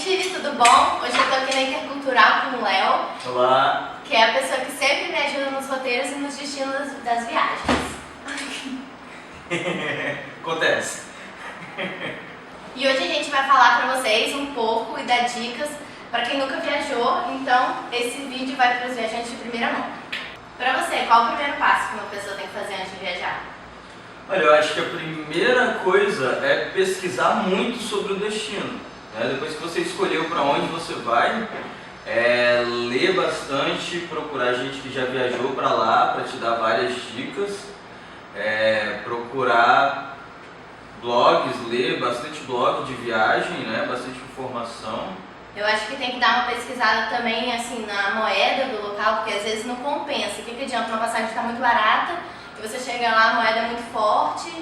gente, tudo bom? Hoje eu tô aqui na Intercultural com o Léo. Olá. Que é a pessoa que sempre me ajuda nos roteiros e nos destinos das viagens. Acontece. E hoje a gente vai falar pra vocês um pouco e dar dicas pra quem nunca viajou. Então, esse vídeo vai para os viajantes de primeira mão. Pra você, qual o primeiro passo que uma pessoa tem que fazer antes de viajar? Olha, eu acho que a primeira coisa é pesquisar muito sobre o destino. Depois que você escolheu para onde você vai, ler bastante, procurar gente que já viajou para lá para te dar várias dicas, procurar blogs, ler bastante blog de viagem, bastante informação. Eu acho que tem que dar uma pesquisada também assim na moeda do local, porque às vezes não compensa. O que adianta? Uma passagem está muito barata e você chega lá, a moeda é muito forte,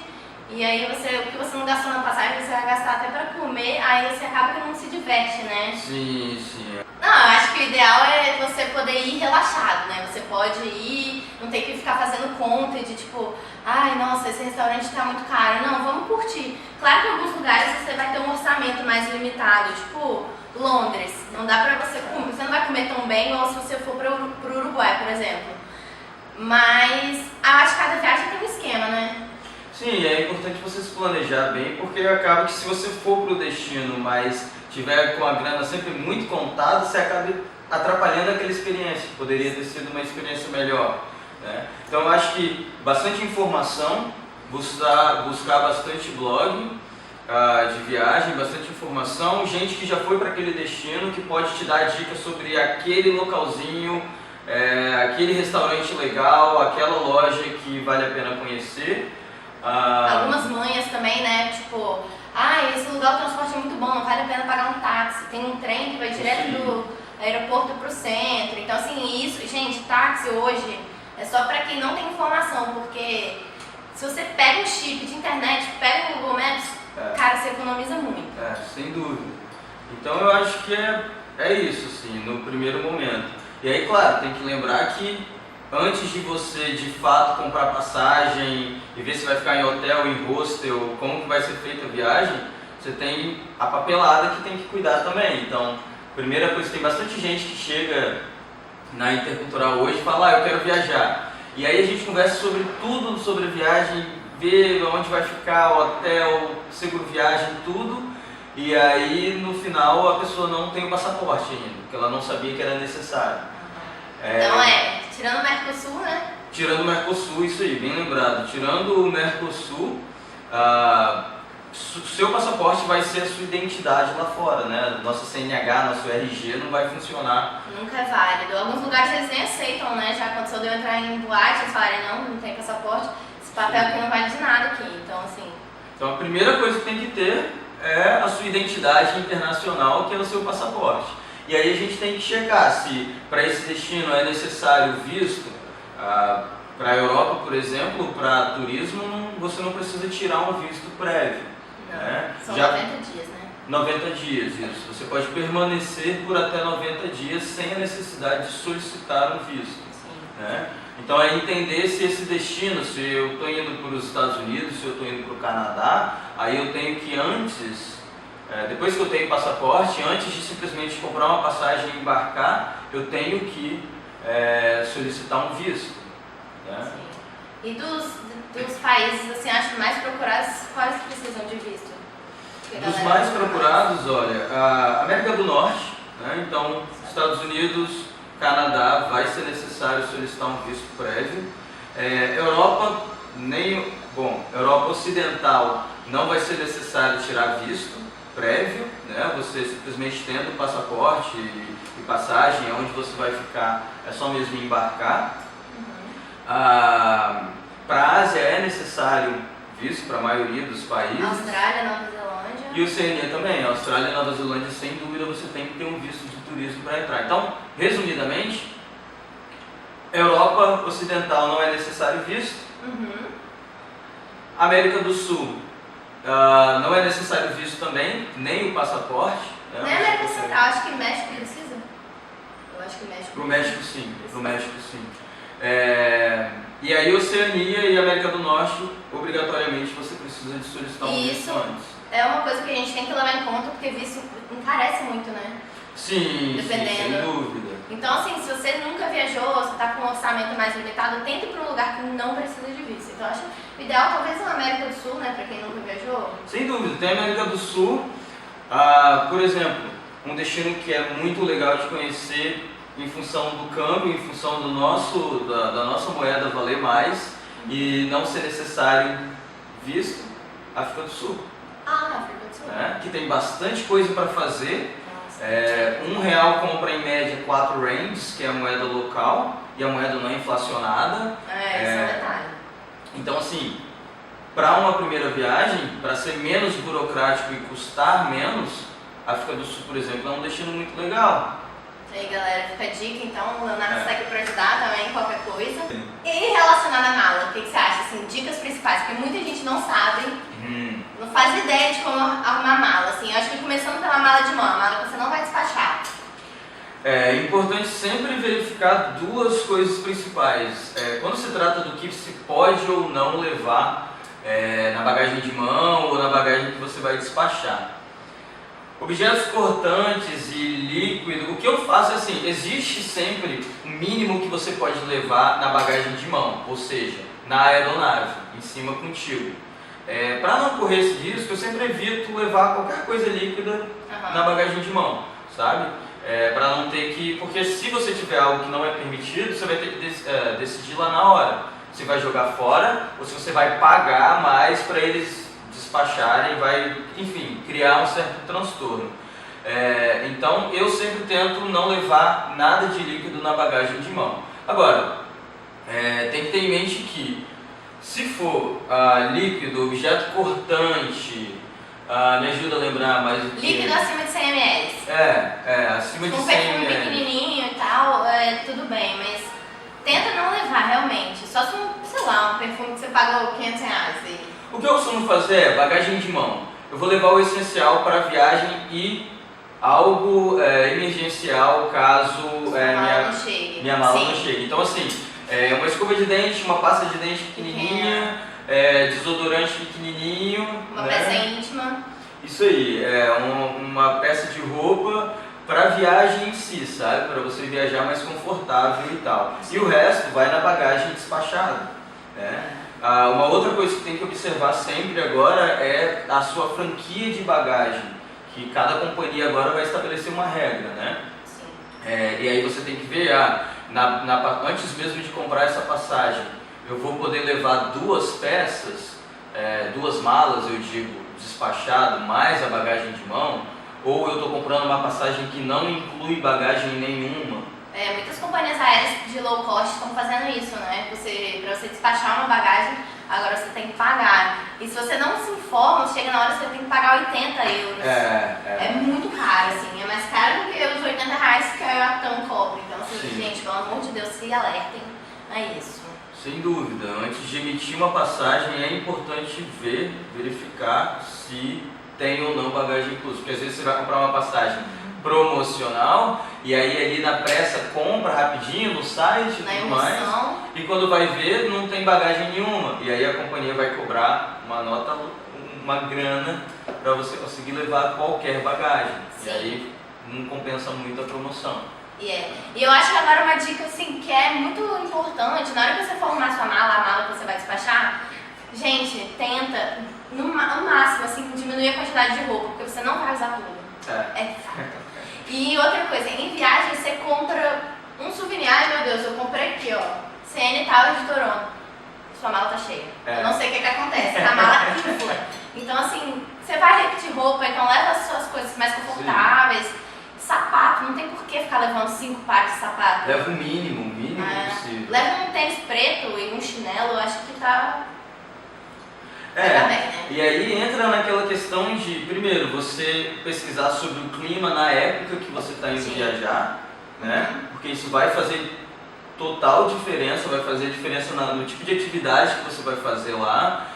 e aí o que você não gastou na passagem, você vai gastar até para comer, aí você acaba que não se diverte, né? Sim, sim. Não, eu acho que o ideal é você poder ir relaxado, né? Você pode ir, não ter que ficar fazendo conta de tipo, ai, nossa, esse restaurante tá muito caro. Não, vamos curtir. Claro que em alguns lugares você vai ter um orçamento mais limitado, tipo Londres. Não dá pra você comer, você não vai comer tão bem igual se você for pro Uruguai, por exemplo. Mas eu acho que cada viagem tem um esquema, né? Sim, é importante você se planejar bem, porque acaba que se você for pro destino, mas tiver com a grana sempre muito contada, você acaba atrapalhando aquela experiência, que poderia ter sido uma experiência melhor. Então eu acho que bastante informação, buscar bastante blog de viagem, bastante informação, gente que já foi para aquele destino, que pode te dar dicas sobre aquele localzinho, aquele restaurante legal, aquela loja que vale a pena conhecer. Algumas manhas também, né? Tipo, esse lugar o transporte é muito bom, não vale a pena pagar um táxi. Tem um trem que vai direto do aeroporto pro centro. Então, assim, isso, gente, táxi hoje é só pra quem não tem informação, porque se você pega um chip de internet, pega o Google Maps, cara, você economiza muito. Sem dúvida. Então eu acho que é isso, assim, no primeiro momento. E aí, claro, tem que lembrar que antes de você de fato comprar passagem e ver se vai ficar em hotel, em hostel, como que vai ser feita a viagem, você tem a papelada que tem que cuidar também. Então, primeira coisa, tem bastante gente que chega na Intercultural hoje e fala, eu quero viajar. E aí a gente conversa sobre tudo sobre a viagem, vê onde vai ficar, o hotel, seguro viagem, tudo. E aí no final a pessoa não tem o passaporte ainda, porque ela não sabia que era necessário. Então tirando o Mercosul, né? Tirando o Mercosul, isso aí, bem lembrado. Tirando o Mercosul, seu passaporte vai ser a sua identidade lá fora, né? Nossa CNH, nosso RG não vai funcionar. Nunca é válido. Alguns lugares eles nem aceitam, né? Já aconteceu de eu entrar em boate, eles falarem, não tem passaporte, esse papel aqui não vale de nada aqui. Então, assim... Então a primeira coisa que tem que ter é a sua identidade internacional, que é o seu passaporte. E aí a gente tem que checar se para esse destino é necessário visto. Para a Europa, por exemplo, para turismo, você não precisa tirar um visto prévio. São 90 dias, né? 90 dias, isso. Você pode permanecer por até 90 dias sem a necessidade de solicitar um visto. Então é entender se esse destino, se eu estou indo para os Estados Unidos, se eu estou indo para o Canadá, aí eu tenho que antes, depois que eu tenho passaporte, antes de simplesmente comprar uma passagem e embarcar, eu tenho que solicitar um visto. Sim. E dos países, assim, acho mais procurados, quais precisam de visto? Dos mais procurados, olha, a América do Norte, então Estados Unidos, Canadá, vai ser necessário solicitar um visto prévio. Europa Ocidental não vai ser necessário tirar visto prévio, você simplesmente tendo o passaporte e passagem, onde você vai ficar, é só mesmo embarcar. Para a Ásia é necessário visto para a maioria dos países. Austrália, Nova Zelândia. E Oceania também. Austrália e Nova Zelândia, sem dúvida, você tem que ter um visto de turismo para entrar. Então, resumidamente, Europa Ocidental não é necessário visto. América do Sul não é necessário visto também, nem o passaporte. Nem América Central, acho que México precisa. Eu acho que México. Pro México sim, pro México sim. E aí Oceania e América do Norte, obrigatoriamente você precisa de solicitar um visto antes. É uma coisa que a gente tem que levar em conta, porque porque visto encarece muito, né? Sim, Dependendo. sem dúvida. Então, assim, se você nunca viajou, você está com um orçamento mais limitado, tente ir para um lugar que não precisa de visto. Então, eu acho o ideal talvez na América do Sul, né, para quem nunca viajou. Sem dúvida, tem a América do Sul, por exemplo, um destino que é muito legal de conhecer em função do câmbio, em função da nossa moeda valer mais e não ser necessário visto, África do Sul. África do Sul. Que tem bastante coisa para fazer. Nossa, R$1 compra em média 4 rands, que é a moeda local, e a moeda não é inflacionada. Esse é o detalhe. Então, assim, para uma primeira viagem, para ser menos burocrático e custar menos, a África do Sul, por exemplo, é um destino muito legal. E aí, galera, fica a dica, então, o Leonardo está aqui para ajudar também, qualquer coisa. Sim. E relacionado à mala, o que você acha? Assim, dicas principais, porque muita gente não sabe, não faz ideia de como arrumar mala. Assim, eu acho que começando pela mala de mão, a mala que você não vai despachar. É importante sempre verificar duas coisas principais. Quando se trata do que se pode ou não levar na bagagem de mão ou na bagagem que você vai despachar. Objetos cortantes e líquido, o que eu faço é assim, existe sempre o mínimo que você pode levar na bagagem de mão, ou seja, na aeronave, em cima contigo. Para não correr esse risco, eu sempre evito levar qualquer coisa líquida na bagagem de mão, sabe? Para não ter que... Porque se você tiver algo que não é permitido, você vai ter que decidir lá na hora. Se vai jogar fora ou se você vai pagar mais para eles despacharem, vai, enfim, criar um certo transtorno. Então eu sempre tento não levar nada de líquido na bagagem de mão. Agora, tem que ter em mente que se for líquido, objeto cortante, me ajuda a lembrar mais o que... Líquido acima de 100 ml. Acima de 100 Um perfume ml. pequenininho e tal, tudo bem, mas tenta não levar realmente. Só se sei lá, um perfume que você pagou R$500 e... O que eu costumo fazer é bagagem de mão. Eu vou levar o essencial para a viagem e algo emergencial caso minha mala não chegue. Então assim, uma escova de dente, uma pasta de dente pequenininha, desodorante pequenininho. Uma peça íntima. Isso aí, uma peça de roupa para a viagem em si, sabe? Para você viajar mais confortável e tal. E o resto vai na bagagem despachada, né? Uma outra coisa que tem que observar sempre agora é a sua franquia de bagagem, que cada companhia agora vai estabelecer uma regra, né? Sim. E aí você tem que ver, antes mesmo de comprar essa passagem, eu vou poder levar 2 peças, 2 malas, eu digo, despachado, mais a bagagem de mão, ou eu estou comprando uma passagem que não inclui bagagem nenhuma. Muitas companhias aéreas de low cost estão fazendo isso, né? Para você despachar uma bagagem, agora você tem que pagar. E se você não se informa, chega na hora você tem que pagar €80. É muito caro, assim. É mais caro do que os R$80 que a TAM cobra. Então, assim, gente, pelo amor de Deus, se alertem a isso. Sem dúvida. Antes de emitir uma passagem, é importante verificar se tem ou não bagagem inclusa. Porque às vezes você vai comprar uma passagem promocional e aí ali na pressa compra rapidinho no site e tudo mais, e quando vai ver não tem bagagem nenhuma, e aí a companhia vai cobrar uma grana para você conseguir levar qualquer bagagem. Sim. E aí não compensa muito a promoção. E eu acho que agora uma dica assim, que é muito importante, na hora que você for arrumar sua mala, a mala que você vai despachar, gente, tenta no máximo assim, diminuir a quantidade de roupa, porque você não vai usar tudo. É fato. E outra coisa, em viagem você compra um souvenir. Ai meu Deus, eu comprei aqui, ó, CN Tower de Toronto. Sua mala tá cheia. Eu não sei o que acontece, a mala infla. Então assim, você vai repetir roupa, então leva as suas coisas mais confortáveis. Sim. Sapato, não tem por que ficar levando 5 pares de sapato. Leva o mínimo possível. Leva um tênis preto e um chinelo, eu acho que tá... E aí entra naquela questão de, primeiro, você pesquisar sobre o clima na época que você está indo viajar, né? Porque isso vai fazer total diferença, vai fazer diferença no tipo de atividade que você vai fazer lá,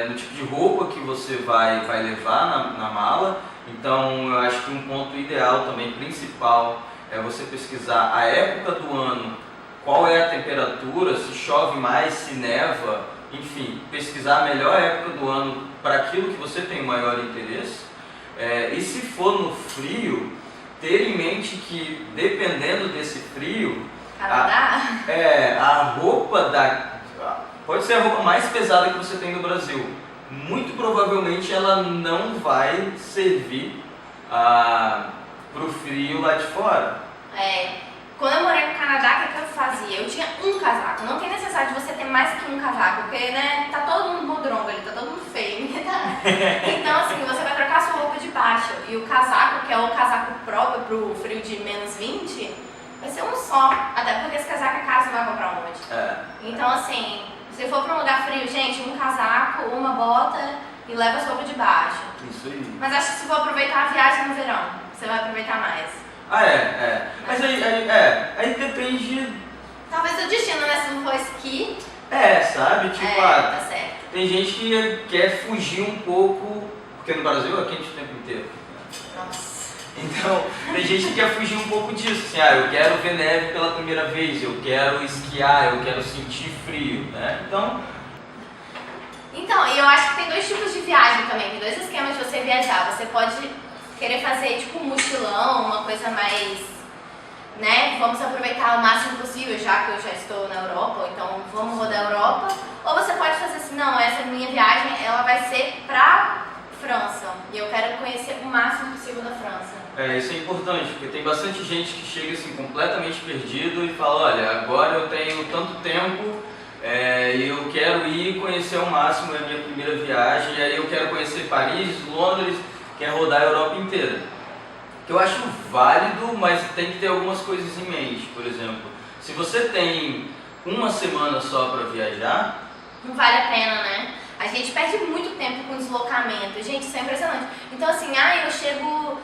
no tipo de roupa que você vai levar na mala. Então, eu acho que um ponto ideal também, principal, é você pesquisar a época do ano, qual é a temperatura, se chove mais, se neva, enfim, pesquisar a melhor época do ano para aquilo que você tem o maior interesse. E se for no frio, ter em mente que dependendo desse frio, a roupa pode ser a roupa mais pesada que você tem no Brasil. Muito provavelmente ela não vai servir para o frio lá de fora. Quando eu morei no Canadá, o que eu fazia? Eu tinha um casaco. Não tem necessidade de você ter mais que um casaco, porque, né, tá todo mundo modrongo ali, tá todo mundo feio. Então, assim, você vai trocar a sua roupa de baixo. E o casaco, que é o casaco próprio pro frio de menos 20, vai ser um só. Até porque esse casaco é caro, você não vai comprar um monte. Então, assim, se for pra um lugar frio, gente, um casaco, uma bota e leva a sua roupa de baixo. Isso aí. Mas acho que se for aproveitar a viagem no verão, você vai aproveitar mais. Mas aí depende... Talvez do destino, né? Se não for esqui... sabe? Tipo, tá certo. Tem gente que quer fugir um pouco, porque no Brasil é quente o tempo inteiro. Nossa. Então, tem gente que quer fugir um pouco disso, assim, eu quero ver neve pela primeira vez, eu quero esquiar, eu quero sentir frio, né? Então, e eu acho que tem dois tipos de viagem também, tem dois esquemas de você viajar. Você pode querer fazer tipo um mochilão, uma coisa mais, né, vamos aproveitar o máximo possível, já que eu já estou na Europa, ou então vamos rodar a Europa. Ou você pode fazer assim, não, essa minha viagem, ela vai ser pra França, e eu quero conhecer o máximo possível da França. Isso é importante, porque tem bastante gente que chega assim completamente perdido e fala, olha, agora eu tenho tanto tempo e eu quero ir conhecer ao máximo a minha primeira viagem, e aí eu quero conhecer Paris, Londres, quero rodar a Europa inteira. Que eu acho válido, mas tem que ter algumas coisas em mente. Por exemplo, se você tem uma semana só para viajar, não vale a pena, né? A gente perde muito tempo com deslocamento. Gente, isso é impressionante. Então assim, eu chego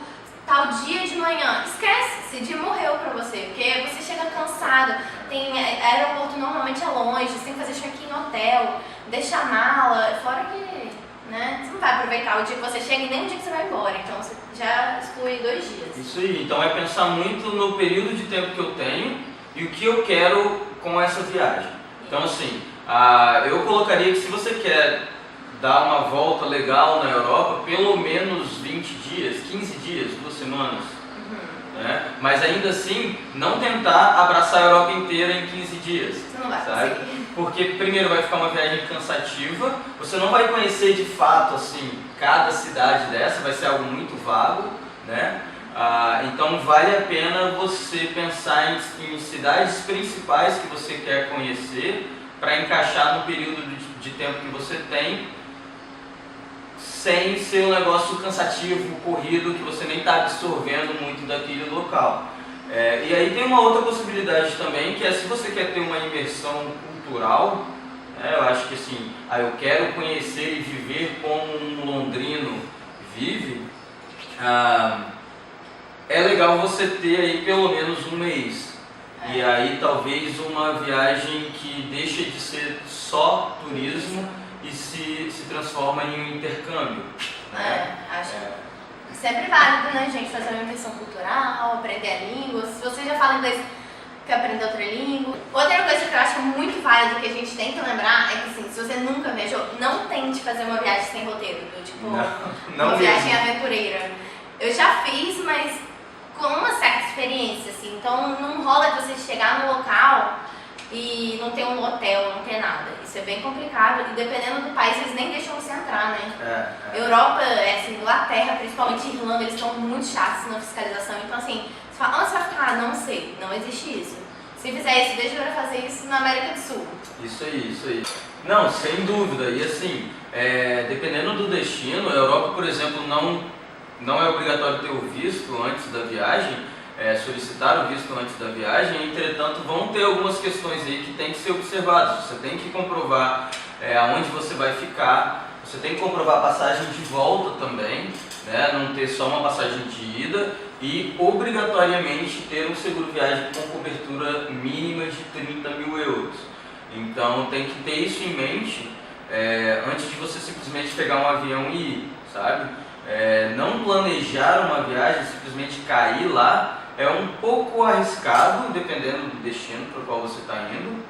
tal dia de manhã. Esquece, esse dia morreu pra você, porque você chega cansado. Aeroporto normalmente é longe, você tem que fazer check-in em hotel, deixar a mala, fora que, né, você não vai aproveitar o dia que você chega e nem o dia que você vai embora. Então você já exclui 2 dias. Isso aí, então é pensar muito no período de tempo que eu tenho e o que eu quero com essa viagem. Então assim, eu colocaria que se você quer dar uma volta legal na Europa, pelo menos 20 dias, 15 dias, 2 semanas. Né? Mas ainda assim, não tentar abraçar a Europa inteira em 15 dias. Você não vai conseguir. Porque primeiro vai ficar uma viagem cansativa, você não vai conhecer de fato assim, cada cidade dessa, vai ser algo muito vago, né? Então vale a pena você pensar em cidades principais que você quer conhecer para encaixar no período de tempo que você tem, sem ser um negócio cansativo, corrido, que você nem está absorvendo muito daquele local. E aí tem uma outra possibilidade também, que é se você quer ter uma imersão cultural, eu acho que assim, eu quero conhecer e viver como um londrino vive, é legal você ter aí pelo menos um mês. E aí talvez uma viagem que deixa de ser só turismo e se transforma em um intercâmbio. Acho sempre válido, né, gente, fazer uma imersão cultural, aprender a língua. Se você já fala inglês, quer aprender outra língua. Outra coisa que eu acho muito válida que a gente tem que lembrar é que, assim, se você nunca viajou, não tente fazer uma viagem sem roteiro, tipo, uma viagem aventureira. Eu já fiz, mas com uma certa experiência, assim, então não rola de você chegar no local e não ter um hotel, não ter nada. Isso é bem complicado e dependendo do país eles nem deixam você entrar, né? Europa, assim, Inglaterra, principalmente Irlanda, eles estão muito chatos na fiscalização. Então assim, você fala, onde você vai ficar? Não sei, não existe isso. Se fizer isso, deixa eu fazer isso na América do Sul. Isso aí. Não, sem dúvida. E assim, dependendo do destino, a Europa, por exemplo, não é obrigatório ter o visto antes da viagem, solicitar o visto antes da viagem, entretanto vão ter algumas questões aí que tem que ser observadas. Você tem que comprovar aonde você vai ficar, você tem que comprovar a passagem de volta também, né? Não ter só uma passagem de ida e obrigatoriamente ter um seguro viagem com cobertura mínima de 30 mil euros. Então tem que ter isso em mente antes de você simplesmente pegar um avião e ir, sabe? Não planejar uma viagem, simplesmente cair lá, é um pouco arriscado, dependendo do destino para o qual você está indo.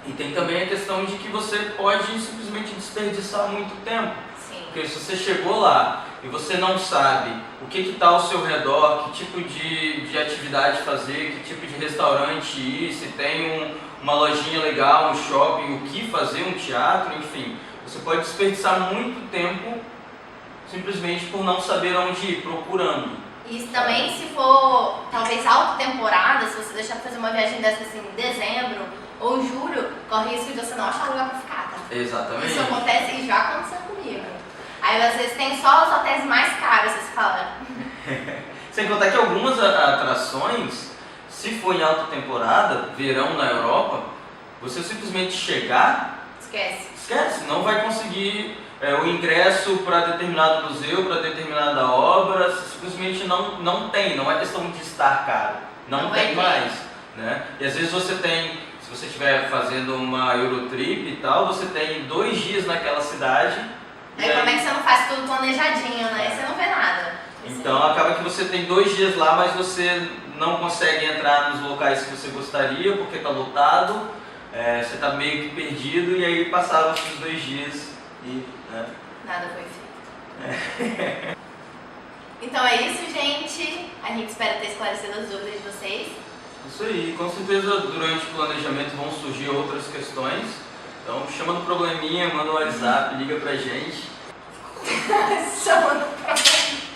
E tem também a questão de que você pode simplesmente desperdiçar muito tempo. Sim. Porque se você chegou lá e você não sabe o que está ao seu redor, que tipo de atividade fazer, que tipo de restaurante ir, se tem uma lojinha legal, um shopping, o que fazer, um teatro, enfim, você pode desperdiçar muito tempo simplesmente por não saber onde ir, procurando. E também, se for talvez alta temporada, se você deixar pra fazer uma viagem dessa assim em dezembro ou julho, corre risco de você não achar lugar pra ficar, tá? Exatamente. Isso acontece e já aconteceu comigo. Aí às vezes tem só os hotéis mais caros, você fala. Sem contar que algumas atrações, se for em alta temporada, verão na Europa, você simplesmente chegar, Esquece. não vai conseguir o ingresso para determinado museu, para determinada obra, simplesmente não tem, não é questão de estar caro, não tem mais, né? E às vezes você tem, se você estiver fazendo uma Eurotrip e tal, você tem 2 dias naquela cidade. Aí como é que você não faz tudo planejadinho, né? Você não vê nada. Então acaba que você tem 2 dias lá, mas você não consegue entrar nos locais que você gostaria, porque está lotado, você está meio que perdido, e aí passaram esses 2 dias e... nada foi feito. Então é isso, gente. A gente espera ter esclarecido as dúvidas de vocês. Isso aí, com certeza durante o planejamento vão surgir outras questões. Então chama no probleminha, manda um WhatsApp, liga pra gente. Chama no probleminha.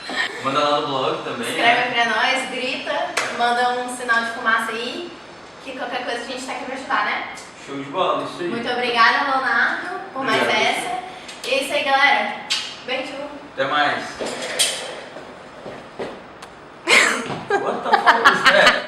Manda lá no blog também. Escreve pra nós, grita, manda um sinal de fumaça aí, que qualquer coisa a gente tá aqui pra ajudar, né? Show de bola, isso aí. Muito obrigada, Leonardo, por mais essa. E é isso aí, galera. Beijo. Até mais. What the fuck is that?